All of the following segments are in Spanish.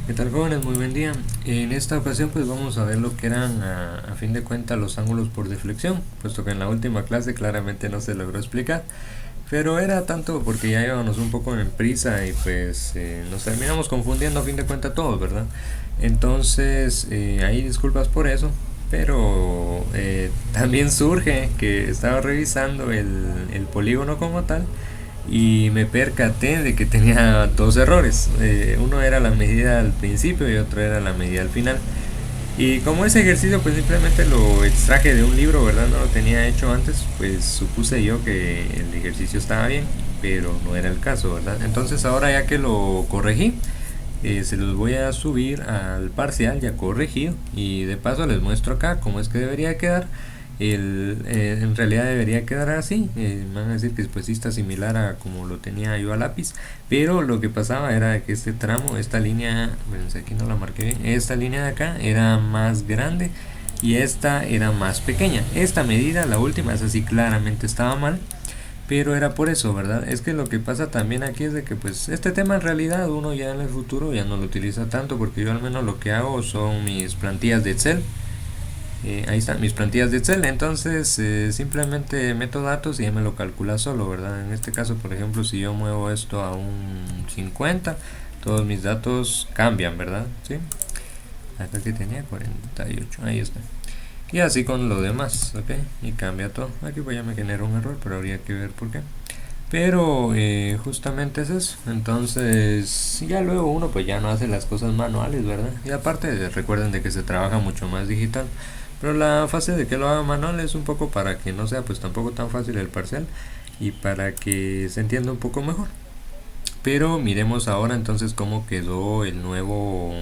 ¿Qué tal, jóvenes? Muy buen día. En esta ocasión pues vamos a ver lo que eran a fin de cuentas los ángulos por deflexión, puesto que en la última clase claramente no se logró explicar, pero era tanto porque ya íbamos un poco en prisa y pues nos terminamos confundiendo a fin de cuentas todos, ¿verdad? Entonces ahí disculpas por eso, pero también surge que estaba revisando el polígono como tal y me percaté de que tenía dos errores. Uno era la medida al principio y otro era la medida al final. Y como ese ejercicio pues simplemente lo extraje de un libro, ¿verdad? No lo tenía hecho antes, pues supuse yo que el ejercicio estaba bien, pero no era el caso, ¿verdad? Entonces ahora ya que lo corregí, se los voy a subir al parcial ya corregido y de paso les muestro acá cómo es que debería quedar. En realidad debería quedar así, me van a decir que pues sí está similar a como lo tenía yo a lápiz, pero lo que pasaba era que este tramo, esta línea, bueno, aquí no la marqué bien, esta línea de acá era más grande y esta era más pequeña. Esta medida, la última, esa sí claramente estaba mal, pero era por eso, ¿verdad? Es que lo que pasa también aquí es de que pues este tema en realidad uno ya en el futuro ya no lo utiliza tanto, porque yo al menos lo que hago son mis plantillas de Excel. Ahí están mis plantillas de Excel, entonces simplemente meto datos y ya me lo calcula solo, ¿verdad? En este caso, por ejemplo, si yo muevo esto a un 50, todos mis datos cambian, ¿verdad? ¿Sí? Acá que tenía 48, ahí está. Y así con lo demás, ¿ok? Y cambia todo. Aquí pues ya me genera un error, pero habría que ver por qué. Pero justamente es eso. Entonces ya luego uno pues ya no hace las cosas manuales, ¿verdad? Y aparte recuerden de que se trabaja mucho más digital. Pero la fase de que lo haga manual es un poco para que no sea pues tampoco tan fácil el parcial y para que se entienda un poco mejor. Pero miremos ahora entonces cómo quedó el nuevo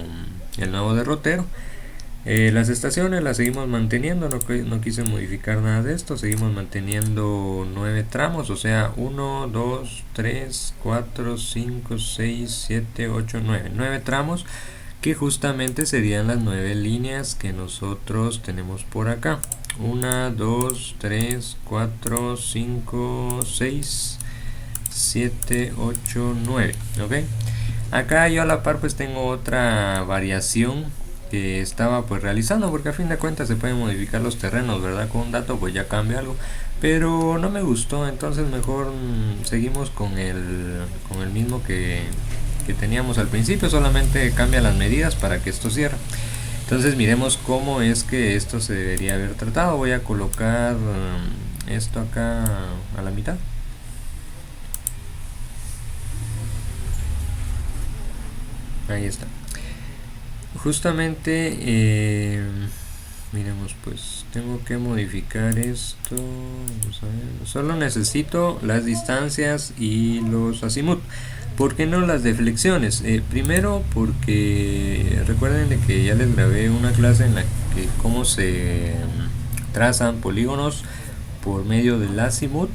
derrotero. Las estaciones las seguimos manteniendo, no quise modificar nada de esto, seguimos manteniendo 9 tramos, o sea 1, 2, 3, 4, 5, 6, 7, 8, 9, 9 tramos, que justamente serían las 9 líneas que nosotros tenemos por acá. 1, 2, 3, 4, 5, 6, 7, 8, 9, ¿ok? Acá yo a la par pues tengo otra variación que estaba pues realizando, porque a fin de cuentas se pueden modificar los terrenos, ¿verdad? Con un dato pues ya cambia algo, pero no me gustó, entonces mejor seguimos con el mismo que teníamos al principio, solamente cambia las medidas para que esto cierre. Entonces miremos cómo es que esto se debería haber tratado. Voy a colocar esto acá a la mitad. Ahí está. Justamente miremos, pues tengo que modificar esto. Vamos a ver. Solo necesito las distancias y los azimut. ¿Por qué no las deflexiones? Primero porque recuerden de que ya les grabé una clase en la que cómo se trazan polígonos por medio del azimut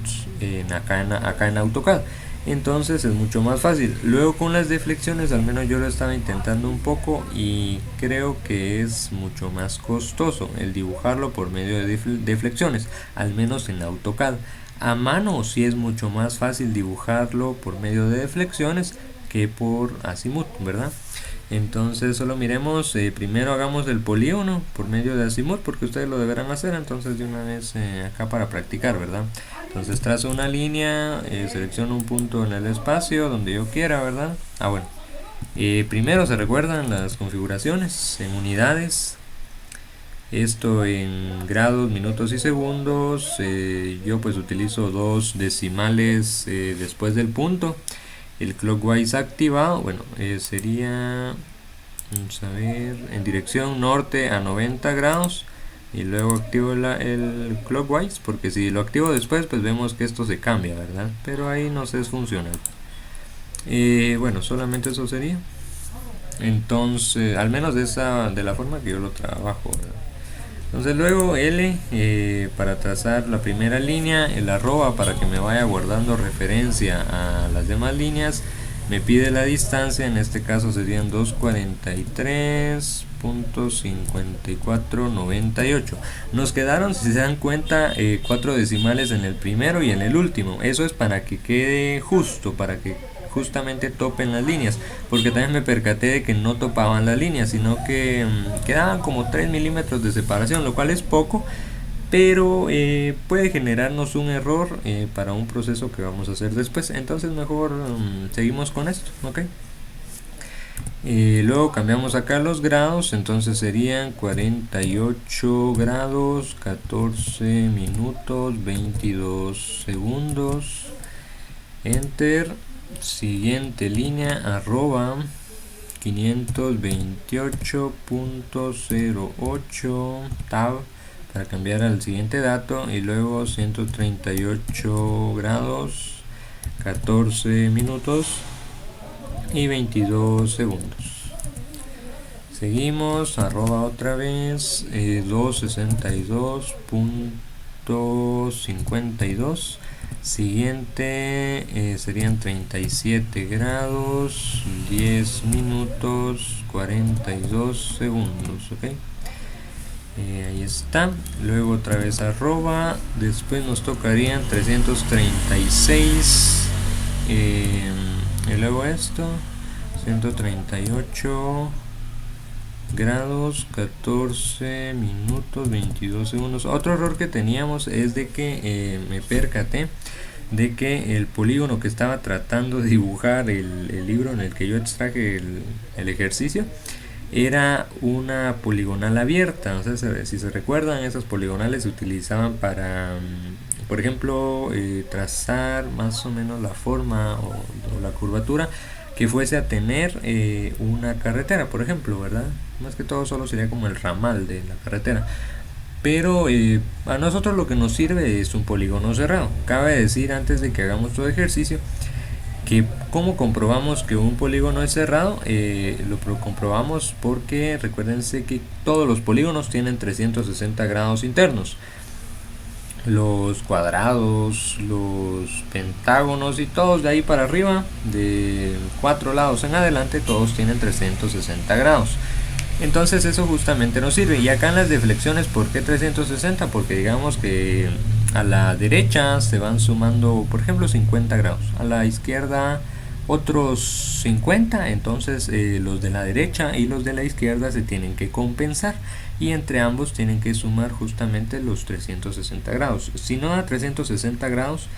acá en AutoCAD. Entonces es mucho más fácil. Luego con las deflexiones, al menos yo lo estaba intentando un poco y creo que es mucho más costoso el dibujarlo por medio de deflexiones, al menos en AutoCAD. A mano sí es mucho más fácil dibujarlo por medio de deflexiones que por azimut, ¿verdad? Entonces solo miremos, primero hagamos el polígono por medio de azimut, porque ustedes lo deberán hacer, entonces de una vez acá para practicar, ¿verdad? Entonces trazo una línea, selecciono un punto en el espacio donde yo quiera, ¿verdad? Bueno, primero se recuerdan las configuraciones en unidades, esto en grados, minutos y segundos. Yo pues utilizo 2 decimales después del punto. El clockwise activado, bueno, sería, vamos a ver, en dirección norte a 90 grados. Y luego activo el clockwise, porque si lo activo después pues vemos que esto se cambia, ¿verdad? Pero ahí no sé, es funcional. Bueno, solamente eso sería. Entonces, al menos de la forma que yo lo trabajo, ¿verdad? Entonces luego L para trazar la primera línea, el arroba para que me vaya guardando referencia a las demás líneas, me pide la distancia, en este caso serían 243.5498. Nos quedaron, si se dan cuenta, 4 decimales en el primero y en el último. Eso es para que quede justo, para que justamente topen las líneas, porque también me percaté de que no topaban las líneas, sino que quedaban como 3 milímetros de separación, lo cual es poco, pero puede generarnos un error para un proceso que vamos a hacer después. Entonces mejor seguimos con esto, ¿ok? Luego cambiamos acá los grados, entonces serían 48 grados, 14 minutos, 22 segundos, enter, siguiente línea, arroba 528.08, tab, para cambiar al siguiente dato, y luego 138 grados, 14 minutos y 22 segundos. Seguimos, arroba otra vez, 262.52. Siguiente serían 37 grados, 10 minutos, 42 segundos, ok. Ahí está. Luego otra vez arroba, después nos tocarían 336 y luego esto, 138 grados, 14 minutos, 22 segundos. Otro error que teníamos es de que me percaté de que el polígono que estaba tratando de dibujar el libro en el que yo extraje el ejercicio era una poligonal abierta. O sea, si se recuerdan, esas poligonales se utilizaban para, por ejemplo, trazar más o menos la forma o la curvatura que fuese a tener una carretera, por ejemplo, ¿verdad? Más que todo solo sería como el ramal de la carretera. Pero a nosotros lo que nos sirve es un polígono cerrado. Cabe decir, antes de que hagamos todo ejercicio, que cómo comprobamos que un polígono es cerrado. Lo comprobamos porque recuérdense que todos los polígonos tienen 360 grados internos. Los cuadrados, los pentágonos y todos de ahí para arriba, de 4 lados en adelante, todos tienen 360 grados. Entonces eso justamente nos sirve. Y acá en las deflexiones, ¿por qué 360? Porque digamos que a la derecha se van sumando, por ejemplo, 50 grados, a la izquierda otros 50, entonces los de la derecha y los de la izquierda se tienen que compensar, y entre ambos tienen que sumar justamente los 360 grados. Si no da 360 grados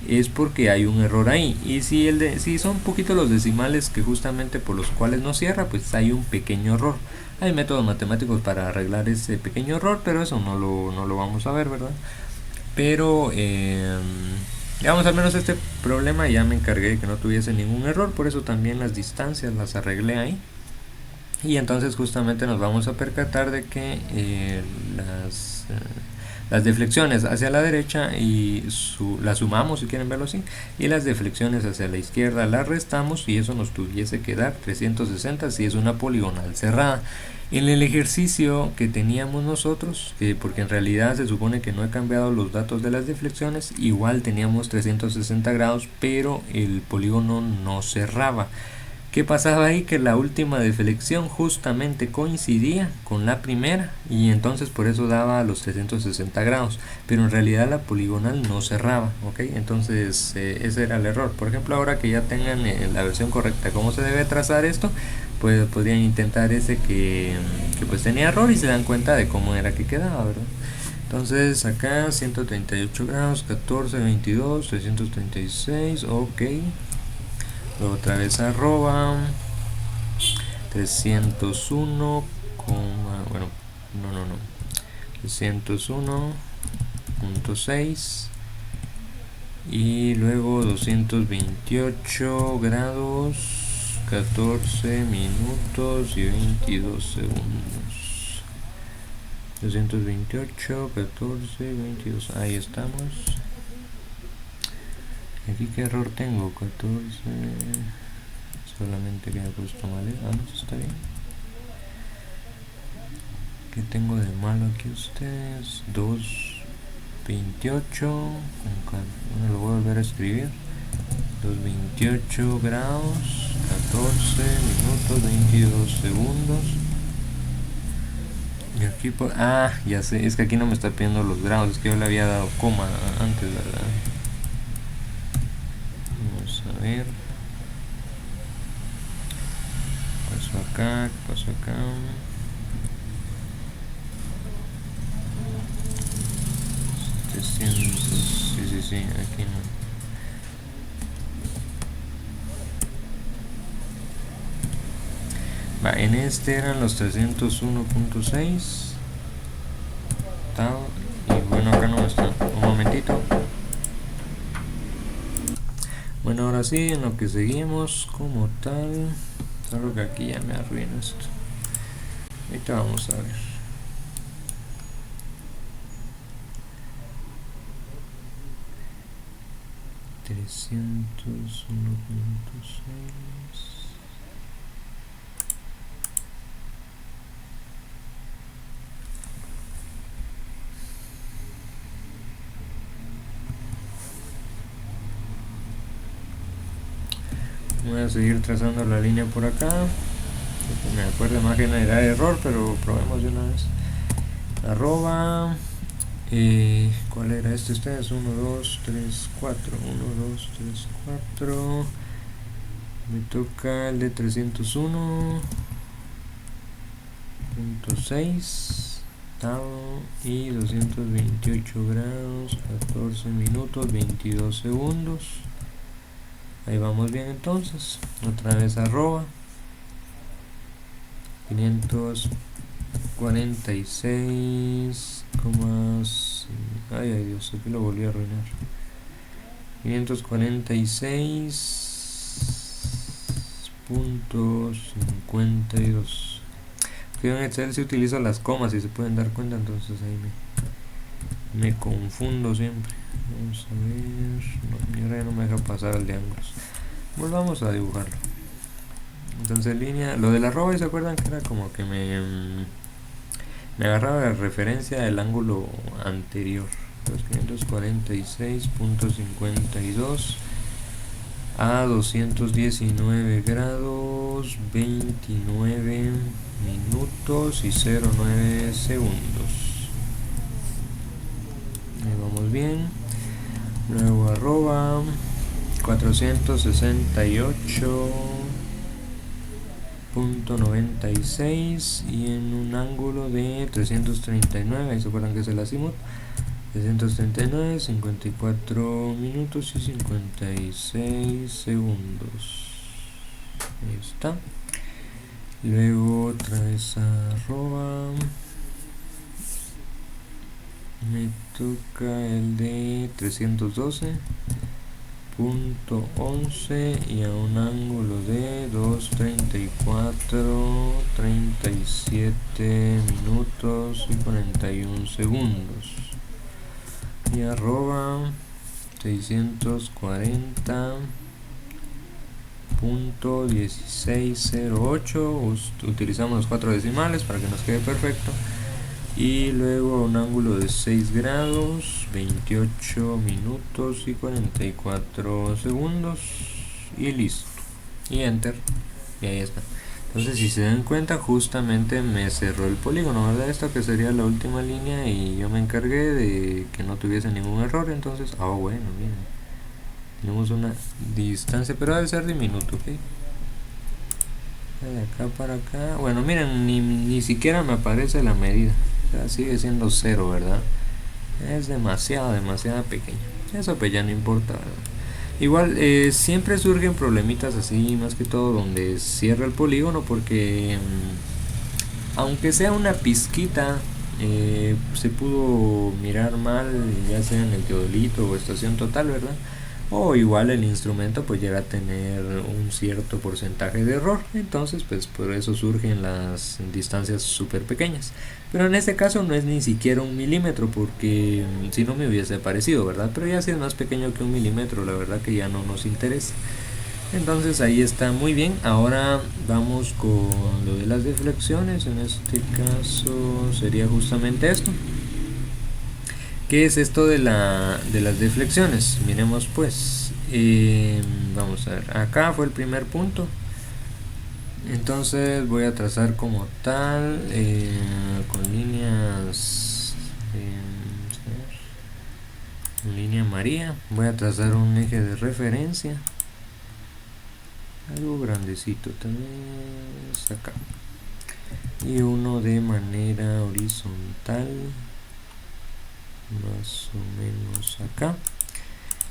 es porque hay un error ahí, y si son un poquito los decimales que justamente por los cuales no cierra, pues hay un pequeño error. Hay métodos matemáticos para arreglar ese pequeño error, pero eso no lo vamos a ver, ¿verdad? Pero digamos, al menos este problema ya me encargué de que no tuviese ningún error, por eso también las distancias las arreglé ahí. Y entonces justamente nos vamos a percatar de que las deflexiones hacia la derecha y las sumamos, si quieren verlo así, y las deflexiones hacia la izquierda las restamos, y eso nos tuviese que dar 360 si es una poligonal cerrada. En el ejercicio que teníamos nosotros, porque en realidad se supone que no he cambiado los datos de las deflexiones, igual teníamos 360 grados, pero el polígono no cerraba. ¿Qué pasaba ahí? Que la última deflexión justamente coincidía con la primera, y entonces por eso daba los 360 grados, pero en realidad la poligonal no cerraba, ¿ok? Entonces ese era el error. Por ejemplo, ahora que ya tengan la versión correcta cómo se debe trazar esto, pues podrían intentar ese que pues tenía error, y se dan cuenta de cómo era que quedaba, ¿verdad? Entonces acá 138 grados, 14, 22, 336, ok. Luego otra vez arroba 301, bueno, no, 301.6, y luego 228 grados, 14 minutos y 22 segundos. 228, 14, 22, ahí estamos. Aquí qué error tengo, 14, solamente que me he puesto mal, no, está bien. ¿Qué tengo de malo aquí ustedes? 228, bueno, lo voy a volver a escribir, 228 grados, 14 minutos, 22 segundos. Y aquí ya sé, es que aquí no me está pidiendo los grados, es que yo le había dado coma antes, ¿verdad? A ver, pasó acá? ¿Qué pasó acá? Sí, aquí no. Va, en este eran los 301.6. Y bueno, acá no está. Un momentito. Bueno, ahora sí, en lo que seguimos como tal. Solo que aquí ya me arruino esto. Ahorita vamos a ver. Trescientos uno punto seis. Voy a seguir trazando la línea por acá. Me acuerdo más que no era error, pero probemos de una vez. Arroba. ¿Cuál era este? Este es 1, 2, 3, 4. 1, 2, 3, 4. Me toca el de 301.6 y 228 grados, 14 minutos, 22 segundos. Ahí vamos bien entonces. Otra vez arroba 546, ay Dios, aquí lo volví a arruinar. 546.52. En Excel se utilizan las comas, si se pueden dar cuenta, entonces ahí me confundo siempre. Vamos a ver, no, mi ahora ya no me deja pasar al de ángulos. Volvamos a dibujarlo. Entonces línea, lo de la arroba, ¿se acuerdan que era como que me agarraba de referencia el ángulo anterior? 546.52 a 219 grados, 29 minutos y 09 segundos. Ahí vamos bien. Luego arroba 468.96 y en un ángulo de 339, ahí se acuerdan que es el azimut. 339, 54 minutos y 56 segundos. Ahí está. Luego otra vez arroba. Me toca el de 312.11 y a un ángulo de 234, 37 minutos y 41 segundos. Y arroba 640.1608. Utilizamos los 4 decimales para que nos quede perfecto. Y luego un ángulo de 6 grados, 28 minutos y 44 segundos. Y listo. Y enter. Y ahí está. Entonces, si se dan cuenta, justamente me cerró el polígono, ¿verdad? Esto que sería la última línea y yo me encargué de que no tuviese ningún error. Entonces, bueno, miren, tenemos una distancia, pero debe ser diminuto, ¿ok? De acá para acá, bueno, miren, ni siquiera me aparece la medida, o sea, sigue siendo 0, ¿verdad? Es demasiado pequeño. Eso pues ya no importa, ¿verdad? Igual siempre surgen problemitas así, más que todo donde cierra el polígono, porque aunque sea una pizquita, se pudo mirar mal, ya sea en el teodolito o estación total, ¿verdad? O igual el instrumento pues llega a tener un cierto porcentaje de error, entonces pues por eso surgen las distancias súper pequeñas. Pero en este caso no es ni siquiera 1 milímetro, porque si no me hubiese parecido, ¿verdad? Pero ya si es más pequeño que 1 milímetro, la verdad que ya no nos interesa. Entonces ahí está muy bien. Ahora vamos con lo de las deflexiones. En este caso sería justamente esto. ¿Qué es esto de las deflexiones? Miremos pues. Vamos a ver. Acá fue el primer punto. Entonces voy a trazar como tal con líneas línea María. Voy a trazar un eje de referencia. algo grandecito también acá, y uno de manera horizontal más o menos acá,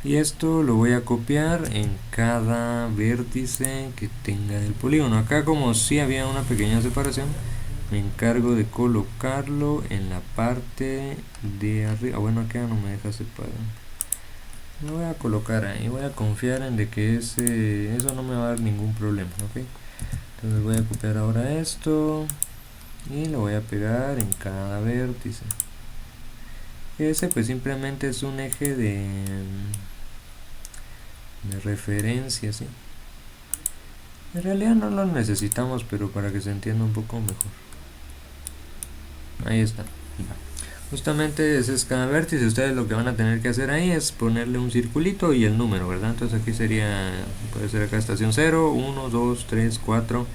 y esto lo voy a copiar en cada vértice que tenga el polígono. Acá, como si había una pequeña separación, me encargo de colocarlo en la parte de arriba. Bueno, acá no me deja separar, lo voy a colocar ahí, voy a confiar en de que eso no me va a dar ningún problema, ¿ok? Entonces voy a copiar ahora esto y lo voy a pegar en cada vértice. Ese pues simplemente es un eje de referencia, ¿sí? En realidad no lo necesitamos, pero para que se entienda un poco mejor. Ahí está. Justamente ese es cada vértice. Ustedes lo que van a tener que hacer ahí es ponerle un circulito y el número, ¿verdad? Entonces aquí sería, puede ser acá estación 0, 1, 2, 3, 4,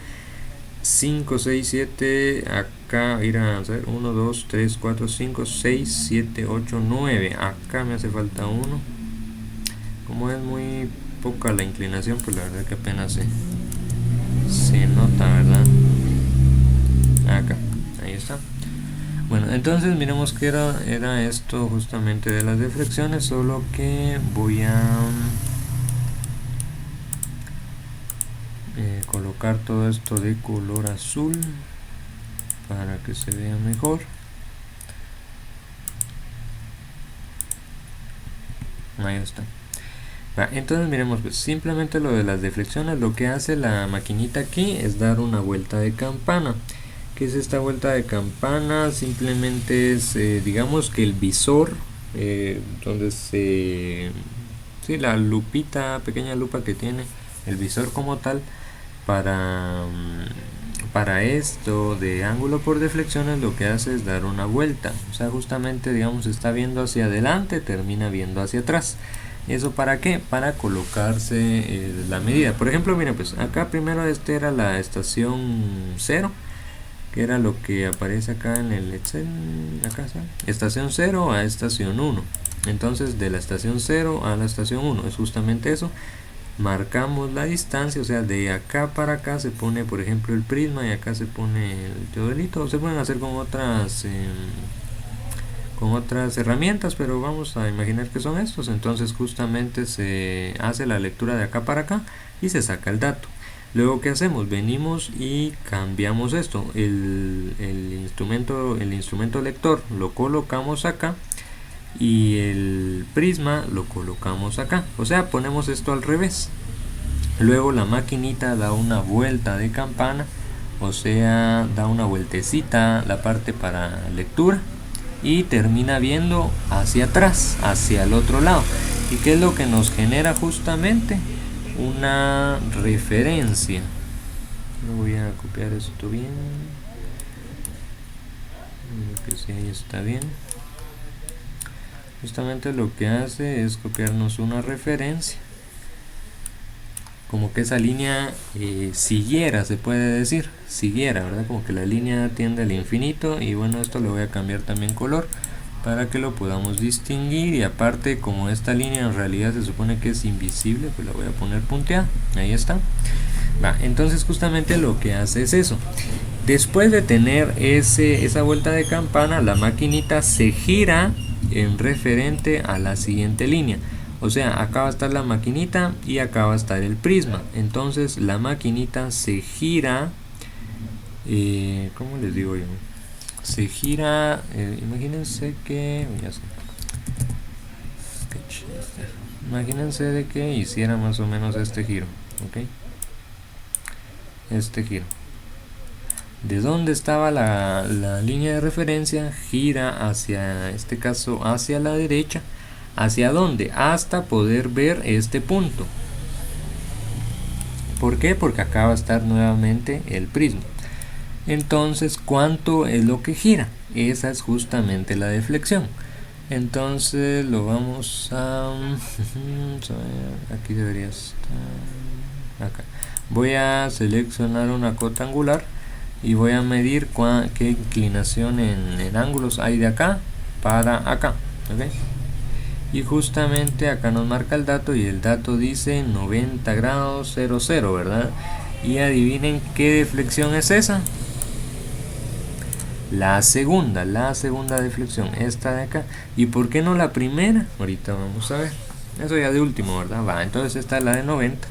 5, 6, 7, acá ir a hacer 1, 2, 3, 4, 5, 6, 7, 8, 9, acá me hace falta 1. Como es muy poca la inclinación, pues la verdad que apenas se nota, ¿verdad? Acá, ahí está. Bueno, entonces miremos que era esto justamente de las deflexiones, solo que voy a colocar todo esto de color azul para que se vea mejor. Ahí está. Entonces miremos, pues simplemente lo de las deflexiones, lo que hace la maquinita aquí es dar una vuelta de campana. ¿Qué es esta vuelta de campana? Simplemente es, digamos que el visor, donde sí, la lupita, pequeña lupa que tiene, el visor como tal, para esto de ángulo por deflexiones, lo que hace es dar una vuelta. O sea, justamente, digamos, está viendo hacia adelante, termina viendo hacia atrás. ¿Eso para qué? Para colocarse la medida. Por ejemplo, miren, pues acá primero era la estación 0, que era lo que aparece acá en el Excel, acá está, estación 0 a estación 1. Entonces de la estación 0 a la estación 1 es justamente eso. Marcamos la distancia, o sea, de acá para acá se pone, por ejemplo, el prisma, y acá se pone el teodolito. Se pueden hacer con otras herramientas, pero vamos a imaginar que son estos. Entonces justamente se hace la lectura de acá para acá y se saca el dato. Luego, ¿qué hacemos? Venimos y cambiamos esto, el instrumento lector lo colocamos acá y el prisma lo colocamos acá, o sea, ponemos esto al revés. Luego la maquinita da una vuelta de campana, o sea, da una vueltecita la parte para lectura y termina viendo hacia atrás, hacia el otro lado. ¿Y qué es lo que nos genera justamente? Una referencia. Voy a copiar esto bien, que sí, ahí está bien. Justamente lo que hace es copiarnos una referencia, como que esa línea siguiera, se puede decir, siguiera, ¿verdad? Como que la línea tiende al infinito. Y bueno, esto le voy a cambiar también color para que lo podamos distinguir, y aparte, como esta línea en realidad se supone que es invisible, pues la voy a poner punteada. Ahí está. Entonces justamente lo que hace es eso. Después de tener esa vuelta de campana, la maquinita se gira en referente a la siguiente línea. O sea, acá va a estar la maquinita y acá va a estar el prisma. Entonces la maquinita se gira, ¿cómo les digo yo? Se gira, imagínense que, imagínense de que hiciera más o menos este giro, ¿ok? Este giro. De donde estaba la línea de referencia, gira hacia, este caso, hacia la derecha. ¿Hacia dónde? Hasta poder ver este punto. ¿Por qué? Porque acá va a estar nuevamente el prisma. Entonces, ¿cuánto es lo que gira? Esa es justamente la deflexión. Entonces lo vamos a aquí debería estar acá. Voy a seleccionar una cota angular y voy a medir qué inclinación en ángulos hay de acá para acá, ¿okay? y justamente acá nos marca el dato y el dato dice 90 grados 00, ¿verdad? Y adivinen qué deflexión es esa. La segunda deflexión, esta de acá. ¿Y por qué no la primera? Ahorita vamos a ver. Eso ya de último, ¿verdad? Va, entonces esta es la de 90.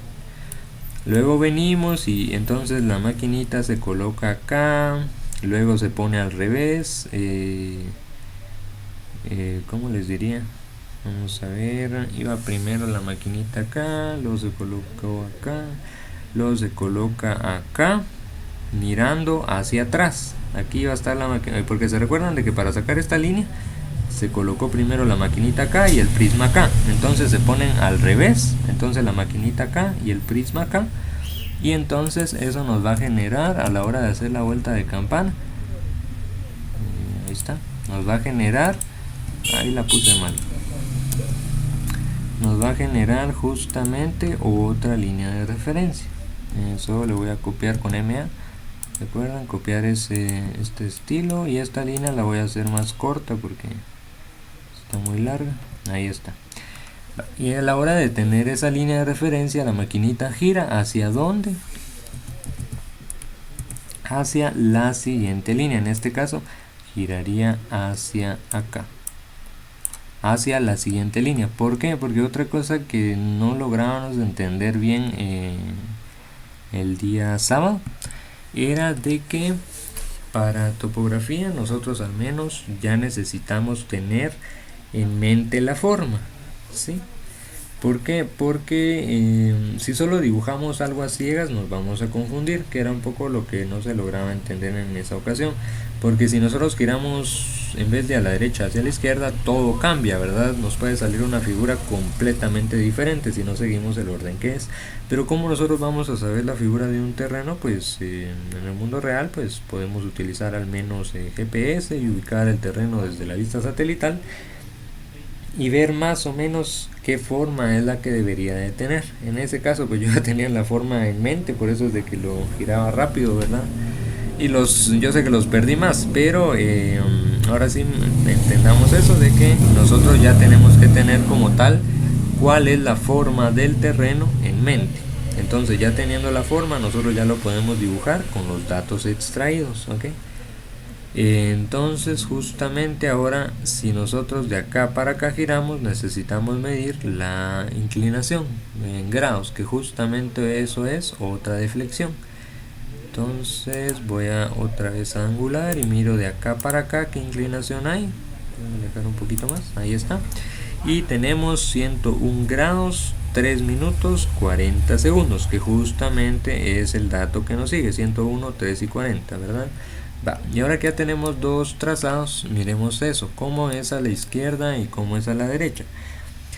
Luego venimos y entonces la maquinita se coloca acá. Luego se pone al revés. ¿Cómo les diría? Vamos a ver. Iba primero la maquinita acá. Luego se colocó acá. Luego se coloca acá, mirando hacia atrás. Aquí va a estar la máquina, porque se recuerdan de que para sacar esta línea se colocó primero la maquinita acá y el prisma acá, entonces se ponen al revés, entonces la maquinita acá y el prisma acá, y entonces eso nos va a generar a la hora de hacer la vuelta de campana, ahí está, nos va a generar, ahí la puse mal, nos va a generar justamente otra línea de referencia. Eso le voy a copiar con MA. Recuerden copiar este estilo, y esta línea la voy a hacer más corta porque está muy larga. Ahí está. Y a la hora de tener esa línea de referencia, la maquinita gira ¿hacia dónde? Hacia la siguiente línea. En este caso giraría hacia acá, hacia la siguiente línea. ¿Por qué? Porque otra cosa que no lográbamos entender bien el día sábado era de que para topografía nosotros al menos ya necesitamos tener en mente la forma, ¿sí? ¿Por qué? Porque si solo dibujamos algo a ciegas nos vamos a confundir, que era un poco lo que no se lograba entender en esa ocasión. Porque si nosotros giramos en vez de a la derecha hacia la izquierda, todo cambia, ¿verdad? Nos puede salir una figura completamente diferente si no seguimos el orden que es. Pero ¿cómo nosotros vamos a saber la figura de un terreno? Pues en el mundo real pues podemos utilizar al menos GPS y ubicar el terreno desde la vista satelital y ver más o menos qué forma es la que debería de tener. En ese caso pues yo ya tenía la forma en mente, por eso es de que lo giraba rápido, ¿verdad? Y yo sé que los perdí más, pero ahora sí entendamos eso de que nosotros ya tenemos que tener como tal cuál es la forma del terreno en mente. Entonces ya teniendo la forma nosotros ya lo podemos dibujar con los datos extraídos, ¿ok? Entonces justamente ahora si nosotros de acá para acá giramos necesitamos medir la inclinación en grados, que justamente eso es otra deflexión. Entonces voy a otra vez a angular y miro de acá para acá qué inclinación hay. Voy a dejar un poquito más, ahí está. Y tenemos 101 grados 3 minutos 40 segundos, que justamente es el dato que nos sigue, 101, 3 y 40, ¿verdad? Va. Y ahora que ya tenemos dos trazados, miremos eso, cómo es a la izquierda y cómo es a la derecha.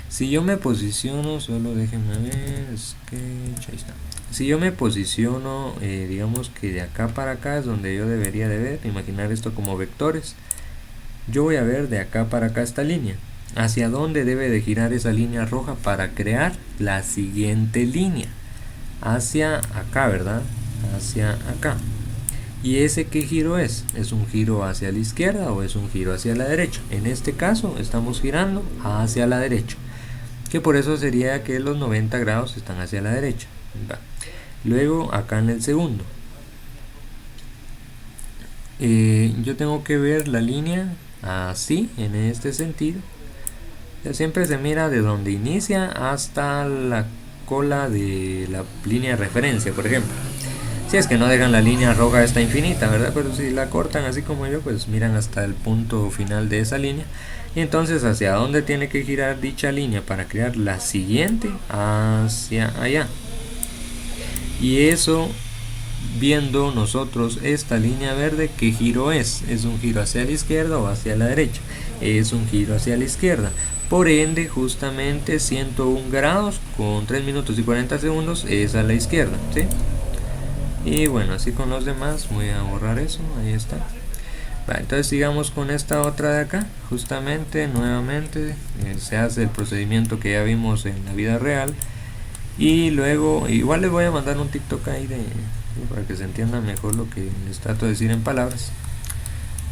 Si yo me posiciono, solo déjenme ver, sketch, ahí está. Si yo me posiciono, digamos que de acá para acá es donde yo debería de ver, imaginar esto como vectores. Yo voy a ver de acá para acá esta línea. ¿Hacia dónde debe de girar esa línea roja para crear la siguiente línea? Hacia acá, ¿verdad? Hacia acá. ¿Y ese qué giro es? ¿Es un giro hacia la izquierda o es un giro hacia la derecha? En este caso estamos girando hacia la derecha, que por eso sería que los 90 grados están hacia la derecha. Va. Luego acá en el segundo yo tengo que ver la línea así, en este sentido. Siempre se mira de donde inicia hasta la cola de la línea de referencia, por ejemplo. Si es que no dejan la línea roja esta infinita, ¿verdad? Pero si la cortan así como yo, pues miran hasta el punto final de esa línea. Y entonces hacia dónde tiene que girar dicha línea para crear la siguiente, hacia allá. Y eso, viendo nosotros esta línea verde, ¿qué giro es? ¿Es un giro hacia la izquierda o hacia la derecha? Es un giro hacia la izquierda. Por ende, justamente 101 grados con 3 minutos y 40 segundos es a la izquierda, ¿sí? Y bueno, así con los demás, voy a borrar eso, ahí está. Vale, entonces sigamos con esta otra de acá. Justamente, nuevamente, se hace el procedimiento que ya vimos en la vida real. Y luego, igual les voy a mandar un TikTok ahí para que se entienda mejor lo que les trato de decir en palabras.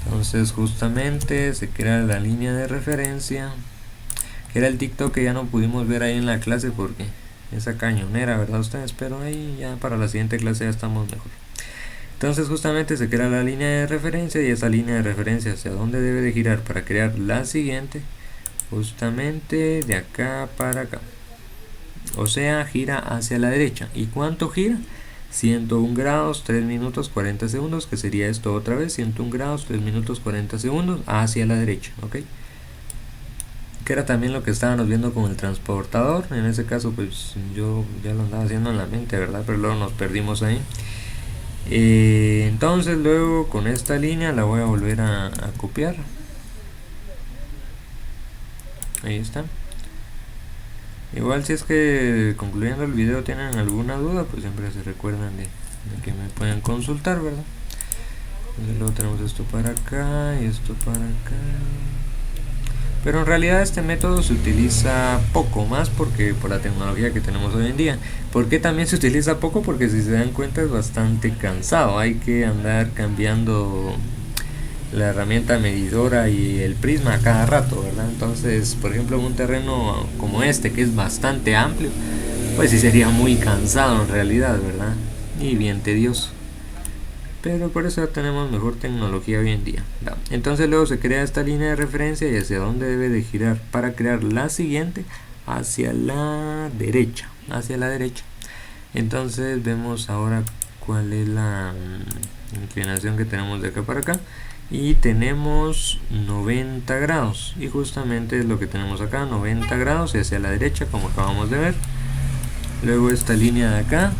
Entonces justamente se crea la línea de referencia, que era el TikTok que ya no pudimos ver ahí en la clase porque esa cañonera, ¿verdad ustedes? Pero ahí ya para la siguiente clase ya estamos mejor. Entonces justamente se crea la línea de referencia, y esa línea de referencia hacia dónde debe de girar para crear la siguiente, justamente de acá para acá. O sea, gira hacia la derecha. ¿Y cuánto gira? 101 grados, 3 minutos 40 segundos, que sería esto otra vez, 101 grados, 3 minutos 40 segundos hacia la derecha, ¿ok? Que era también lo que estábamos viendo con el transportador. En ese caso pues yo ya lo andaba haciendo en la mente, ¿verdad? Pero luego nos perdimos ahí. Entonces luego con esta línea la voy a volver a copiar. Ahí está. Igual si es que concluyendo el video tienen alguna duda, pues siempre se recuerdan de que me pueden consultar, ¿verdad? Entonces luego tenemos esto para acá y esto para acá. Pero en realidad este método se utiliza poco, más porque por la tecnología que tenemos hoy en día. ¿Por qué también se utiliza poco? Porque si se dan cuenta es bastante cansado. Hay que andar cambiando la herramienta medidora y el prisma a cada rato, ¿verdad? Entonces, por ejemplo, en un terreno como este, que es bastante amplio, pues sí sería muy cansado en realidad, ¿verdad? Y bien tedioso. Pero por eso tenemos mejor tecnología hoy en día. Entonces luego se crea esta línea de referencia y hacia dónde debe de girar para crear la siguiente, hacia la derecha, Entonces vemos ahora cuál es la inclinación que tenemos de acá para acá, y tenemos 90 grados, y justamente es lo que tenemos acá, 90 grados y hacia la derecha, como acabamos de ver. Luego esta línea de acá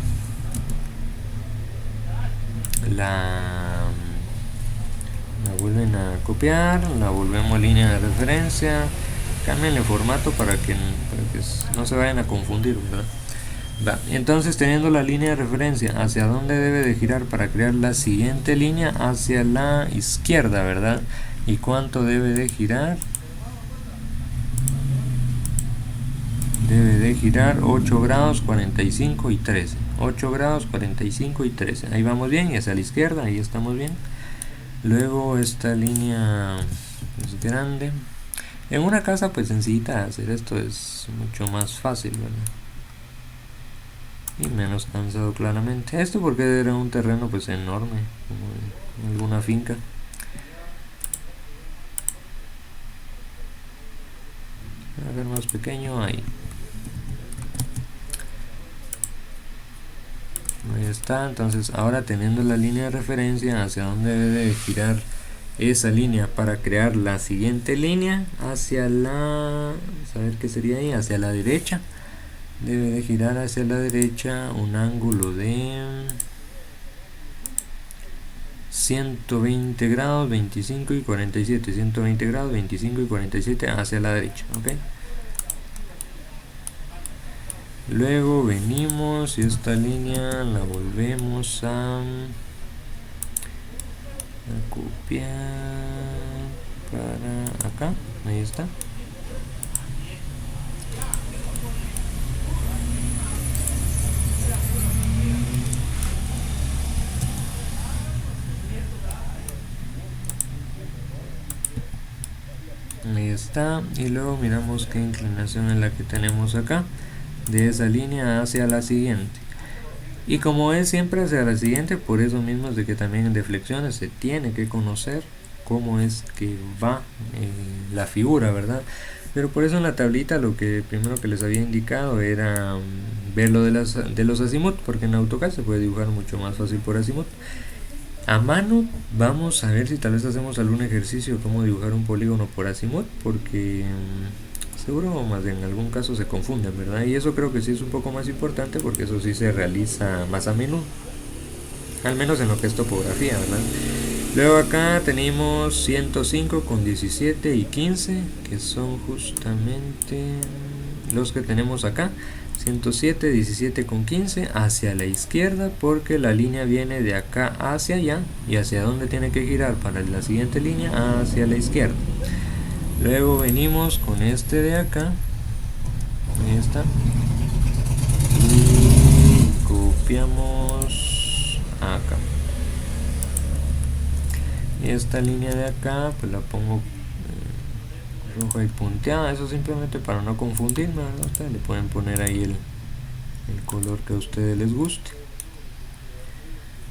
la vuelven a copiar, la volvemos a línea de referencia, cambian el formato para que no se vayan a confundir, ¿verdad? Entonces, teniendo la línea de referencia, ¿hacia dónde debe de girar para crear la siguiente línea? Hacia la izquierda, ¿verdad? ¿Y cuánto debe de girar? Debe de girar 8 grados 45 y 13. 8 grados 45 y 13. Ahí vamos bien, y hacia la izquierda, ahí estamos bien. Luego esta línea es grande. En una casa pues sencillita hacer esto es mucho más fácil, ¿verdad? Y menos cansado claramente. Esto porque era un terreno pues enorme, como en alguna finca. A ver, más pequeño, ahí. Ahí está. Entonces ahora, teniendo la línea de referencia, hacia dónde debe girar esa línea para crear la siguiente línea, hacia la, vamos a ver qué sería ahí, hacia la derecha. Debe de girar hacia la derecha un ángulo de 120 grados, 25 y 47. 120 grados, 25 y 47 hacia la derecha, ¿ok? Luego venimos y esta línea la volvemos a copiar para acá. Ahí está. Ahí está. Y luego miramos qué inclinación es la que tenemos acá, de esa línea hacia la siguiente. Y como es siempre hacia la siguiente, por eso mismo es de que también en deflexiones se tiene que conocer cómo es que va la figura, ¿verdad? Pero por eso en la tablita lo que primero que les había indicado era ver lo de los azimut, porque en AutoCAD se puede dibujar mucho más fácil por azimut. A mano vamos a ver si tal vez hacemos algún ejercicio como dibujar un polígono por azimut, porque seguro más en algún caso se confunden, ¿verdad? Y eso creo que sí es un poco más importante, porque eso sí se realiza más a menudo, al menos en lo que es topografía, ¿verdad? Luego acá tenemos 105 con 17 y 15, que son justamente los que tenemos acá. 107, 17 con 15 hacia la izquierda, porque la línea viene de acá hacia allá. ¿Y hacia dónde tiene que girar para la siguiente línea? Hacia la izquierda. Luego venimos con este de acá, ahí está, y copiamos acá. Y esta línea de acá pues la pongo roja y punteada, eso simplemente para no confundirme, ¿verdad? Ustedes le pueden poner ahí el color que a ustedes les guste.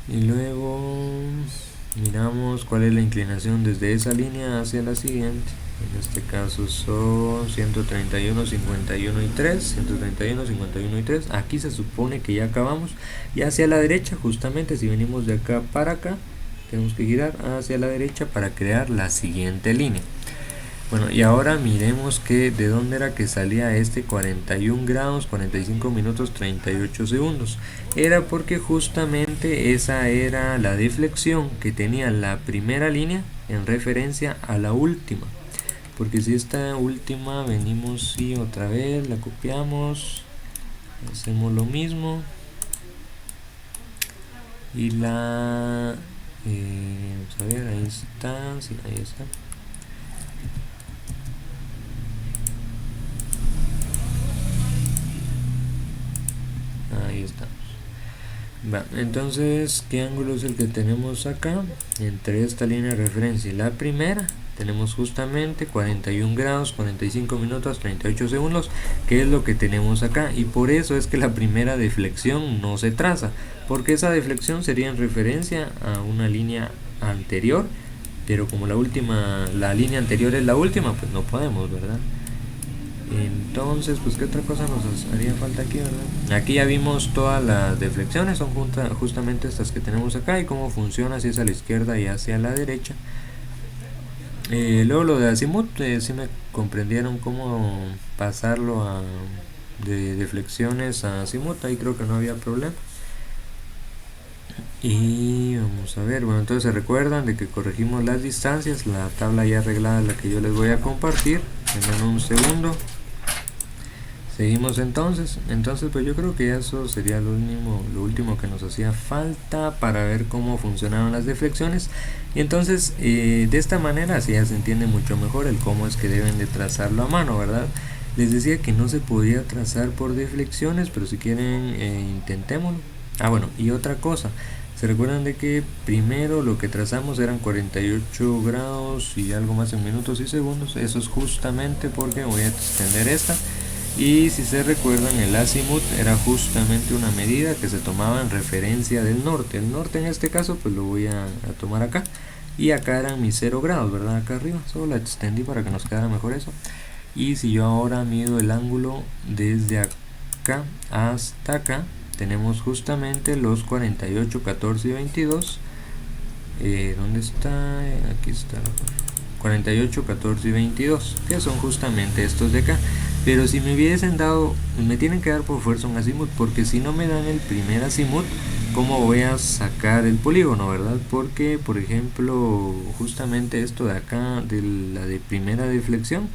Y luego miramos cuál es la inclinación desde esa línea hacia la siguiente. En este caso son 131, 51 y 3, 131, 51 y 3. Aquí se supone que ya acabamos. Y hacia la derecha, justamente si venimos de acá para acá, tenemos que girar hacia la derecha para crear la siguiente línea. Bueno, y ahora miremos que de dónde era que salía este 41 grados, 45 minutos, 38 segundos. Era porque justamente esa era la deflexión que tenía la primera línea en referencia a la última. Porque si esta última venimos y otra vez la copiamos, hacemos lo mismo y la... vamos a ver, ahí está, sí, ahí está. Ahí estamos. Va, entonces, ¿qué ángulo es el que tenemos acá? Entre esta línea de referencia y la primera tenemos justamente 41 grados, 45 minutos, 38 segundos, que es lo que tenemos acá. Y por eso es que la primera deflexión no se traza, porque esa deflexión sería en referencia a una línea anterior, pero como la línea anterior es la última, pues no podemos, ¿verdad? Entonces, pues qué otra cosa nos haría falta aquí, ¿verdad? Aquí ya vimos todas las deflexiones, son justamente estas que tenemos acá y cómo funciona si es a la izquierda y hacia la derecha. Luego lo de azimut, si me comprendieron cómo pasarlo de deflexiones a azimut, ahí creo que no había problema. Y vamos a ver, bueno, entonces se recuerdan de que corregimos las distancias, la tabla ya arreglada, la que yo les voy a compartir. En un segundo. Seguimos entonces pues yo creo que eso sería lo último que nos hacía falta para ver cómo funcionaban las deflexiones. Y entonces de esta manera así ya se entiende mucho mejor el cómo es que deben de trazarlo a mano, ¿verdad? Les decía que no se podía trazar por deflexiones, pero si quieren intentémoslo. Bueno, y otra cosa, se recuerdan de que primero lo que trazamos eran 48 grados y algo más en minutos y segundos. Eso es justamente porque voy a extender esta. Y si se recuerdan, el azimut era justamente una medida que se tomaba en referencia del norte. El norte en este caso pues lo voy a tomar acá. Y acá eran mis 0 grados, ¿verdad? Acá arriba. Solo la extendí para que nos quedara mejor eso. Y si yo ahora mido el ángulo desde acá hasta acá, tenemos justamente los 48, 14 y 22. ¿Dónde está? Aquí está. 48, 14 y 22, que son justamente estos de acá. Pero si me hubiesen dado, me tienen que dar por fuerza un azimut, porque si no me dan el primer azimut, ¿cómo voy a sacar el polígono, verdad? Porque, por ejemplo, justamente esto de acá, de la de primera deflexión,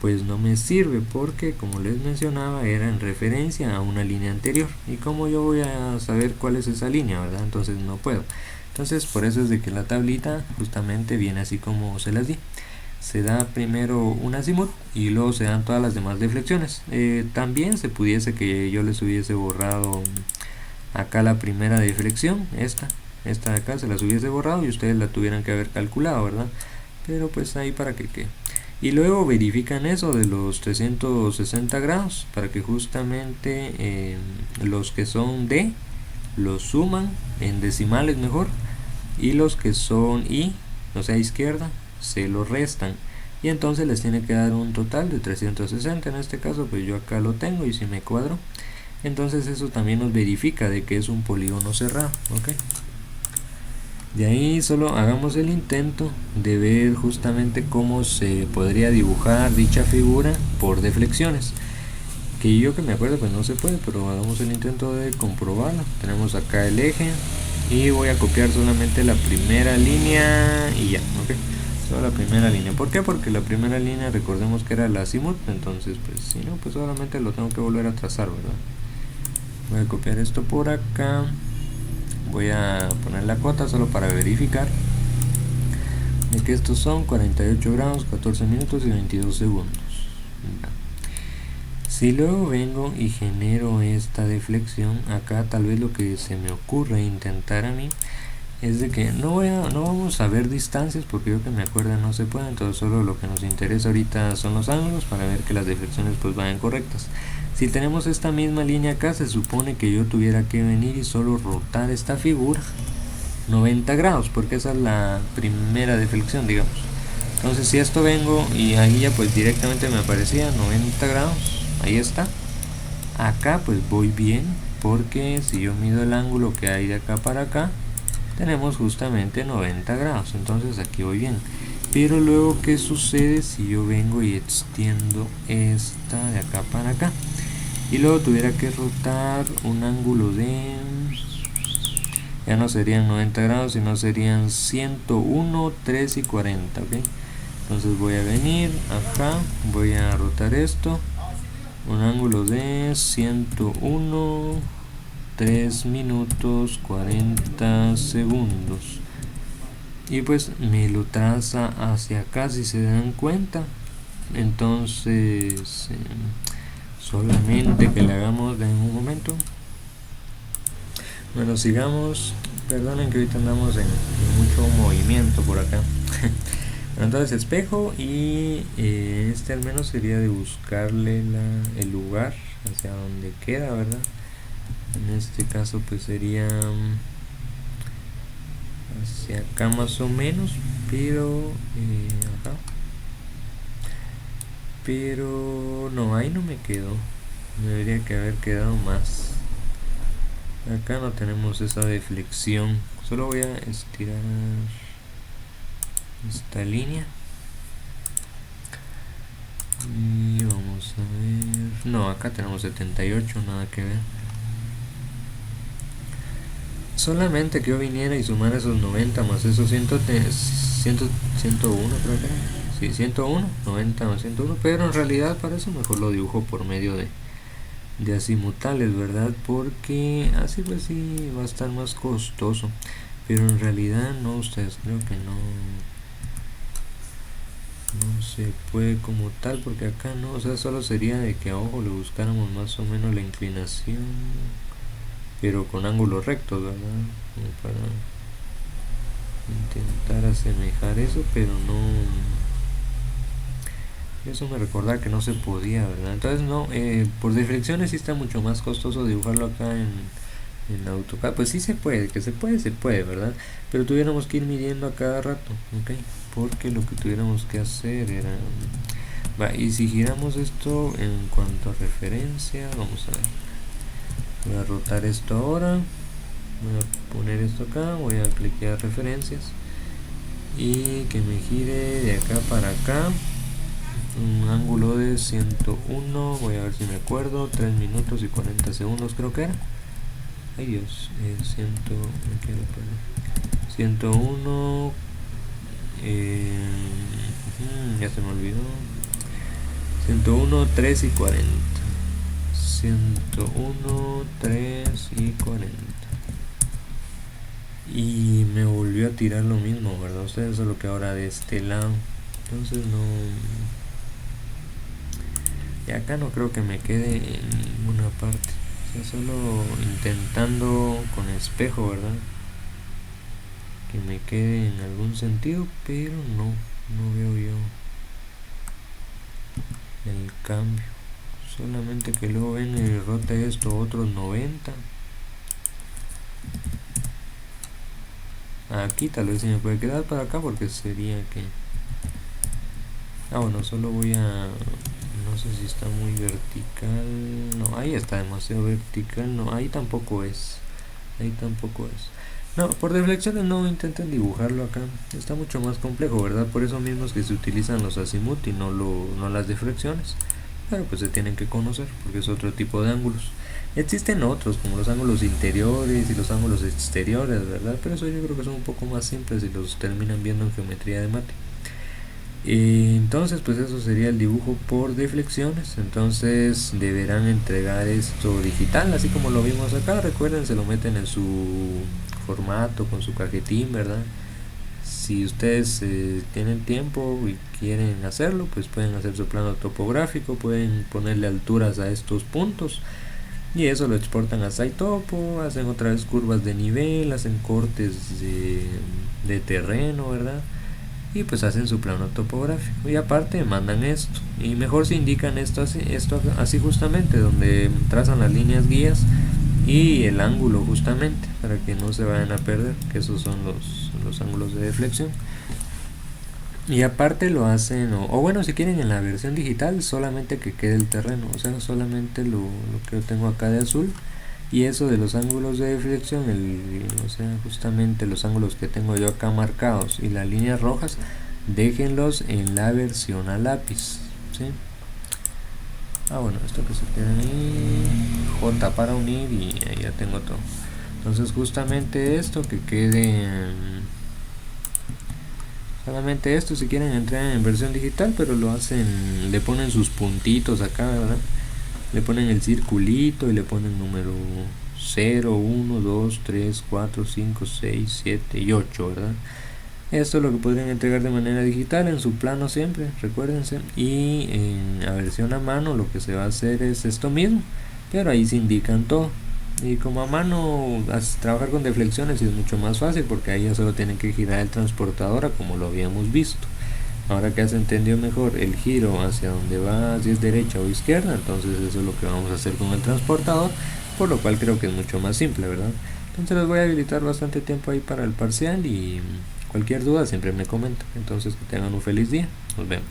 pues no me sirve, porque como les mencionaba, era en referencia a una línea anterior. Y como yo voy a saber cuál es esa línea, ¿verdad? Entonces no puedo. Entonces por eso es de que la tablita justamente viene así como se las di. Se da primero un azimut y luego se dan todas las demás deflexiones. También se pudiese que yo les hubiese borrado acá la primera deflexión, esta de acá se las hubiese borrado y ustedes la tuvieran que haber calculado, ¿verdad? Pero pues ahí para que quede. Y luego verifican eso de los 360 grados para que justamente los que son D los suman en decimales mejor, y los que son I, o sea izquierda, se lo restan, y entonces les tiene que dar un total de 360. En este caso pues yo acá lo tengo y si me cuadro, entonces eso también nos verifica de que es un polígono cerrado. ¿Ok? De ahí solo hagamos el intento de ver justamente cómo se podría dibujar dicha figura por deflexiones, que yo que me acuerdo pues no se puede, pero hagamos el intento de comprobarlo. Tenemos acá el eje y voy a copiar solamente la primera línea y ya, ok, solo la primera línea. ¿Por qué? Porque la primera línea recordemos que era el azimut, entonces pues si no, pues solamente lo tengo que volver a trazar, ¿verdad? Voy a copiar esto por acá, voy a poner la cota solo para verificar de que estos son 48 grados, 14 minutos y 22 segundos. Si luego vengo y genero esta deflexión acá, tal vez lo que se me ocurre intentar a mí es de que no vamos a ver distancias porque yo que me acuerdo no se puede, entonces solo lo que nos interesa ahorita son los ángulos para ver que las deflecciones pues vayan correctas. Si tenemos esta misma línea acá, se supone que yo tuviera que venir y solo rotar esta figura 90 grados, porque esa es la primera deflexión, digamos. Entonces si esto vengo y ahí ya pues directamente me aparecía 90 grados, ahí está. Acá pues voy bien, porque si yo mido el ángulo que hay de acá para acá, tenemos justamente 90 grados, entonces aquí voy bien. Pero luego, ¿qué sucede si yo vengo y extiendo esta de acá para acá? Y luego tuviera que rotar un ángulo de... ya no serían 90 grados, sino serían 101, 3 y 40, ¿ok? Entonces voy a venir acá, voy a rotar esto, un ángulo de 101, 3 minutos 40 segundos. Y pues me lo traza hacia acá, si se dan cuenta. Entonces, solamente que le hagamos en un momento. Bueno, sigamos. Perdonen que ahorita andamos en mucho movimiento por acá. Entonces espejo y este al menos sería de buscarle el lugar hacia donde queda, ¿verdad? En este caso pues sería hacia acá más o menos, pero acá. Pero no, ahí no me quedó. Me debería que haber quedado más. Acá no tenemos esa deflexión. Solo voy a estirar esta línea. Y vamos a ver. No, acá tenemos 78, nada que ver. Solamente que yo viniera y sumara esos 90 más esos 101, creo que era. Sí, 101, 90 más 101. Pero en realidad para eso mejor lo dibujo por medio de azimutales, ¿verdad? Porque así pues sí va a estar más costoso. Pero en realidad no, ustedes creo que no se puede como tal, porque acá no, o sea, solo sería de que a ojo le buscáramos más o menos la inclinación, pero con ángulos rectos, ¿verdad? Como para intentar asemejar eso, pero no, eso me recordaba que no se podía, ¿verdad? Entonces no, por deflexiones sí está mucho más costoso dibujarlo acá en AutoCAD. Pues sí se puede, que se puede, ¿verdad? Pero tuviéramos que ir midiendo a cada rato, ¿ok? Porque lo que tuviéramos que hacer era... Va, y si giramos esto en cuanto a referencia, vamos a ver. Voy a rotar esto ahora, voy a poner esto acá, voy a cliquear referencias y que me gire de acá para acá un ángulo de 101, voy a ver si me acuerdo, 3 minutos y 40 segundos creo que era. Ay Dios, 101, ya se me olvidó, 101, 3 y 40, 101, 3 y 40, y me volvió a tirar lo mismo, ¿verdad? Ustedes solo que ahora de este lado, entonces no, y acá no creo que me quede en ninguna parte. O sea, solo intentando con espejo, ¿verdad? Que me quede en algún sentido, pero no veo yo el cambio. Solamente que luego ven y rote esto otros 90. Aquí tal vez se me puede quedar para acá porque sería que... bueno, solo voy a... no sé si está muy vertical, no, ahí está demasiado vertical, no, ahí tampoco es, no, por deflexiones no intenten dibujarlo acá, está mucho más complejo, ¿verdad? Por eso mismo es que se utilizan los azimut y no las deflexiones, pero pues se tienen que conocer porque es otro tipo de ángulos. Existen otros como los ángulos interiores y los ángulos exteriores, ¿verdad? Pero eso yo creo que son un poco más simples y los terminan viendo en geometría de mate. Entonces pues eso sería el dibujo por deflexiones. Entonces deberán entregar esto digital así como lo vimos acá. Recuerden, se lo meten en su formato con su cajetín, ¿verdad? Si ustedes tienen tiempo y quieren hacerlo, pues pueden hacer su plano topográfico, pueden ponerle alturas a estos puntos y eso lo exportan a SciTopo, hacen otra vez curvas de nivel, hacen cortes de terreno, ¿verdad? Y pues hacen su plano topográfico y aparte mandan esto, y mejor se indican esto así justamente, donde trazan las líneas guías y el ángulo justamente para que no se vayan a perder, que esos son los ángulos de deflexión. Y aparte lo hacen, o bueno, si quieren en la versión digital, solamente que quede el terreno, o sea, solamente lo que yo tengo acá de azul. Y eso de los ángulos de deflexión, o sea, justamente los ángulos que tengo yo acá marcados y las líneas rojas, déjenlos en la versión a lápiz, ¿sí? Bueno, esto que se queda ahí, J para unir, y ahí ya tengo todo. Entonces justamente esto que quede solamente esto, si quieren entrar en versión digital, pero lo hacen, le ponen sus puntitos acá, ¿verdad? Le ponen el circulito y le ponen número 0, 1, 2, 3, 4, 5, 6, 7 y 8, ¿verdad? Esto es lo que podrían entregar de manera digital en su plano siempre, recuérdense. Y en la versión a mano lo que se va a hacer es esto mismo, pero ahí se indican todo. Y como a mano trabajar con deflexiones es mucho más fácil, porque ahí ya solo tienen que girar el transportador como lo habíamos visto. Ahora que has entendido mejor el giro hacia donde va, si es derecha o izquierda, entonces eso es lo que vamos a hacer con el transportador, por lo cual creo que es mucho más simple, ¿verdad? Entonces les voy a habilitar bastante tiempo ahí para el parcial, y cualquier duda siempre me comentan. Entonces que tengan un feliz día, nos vemos.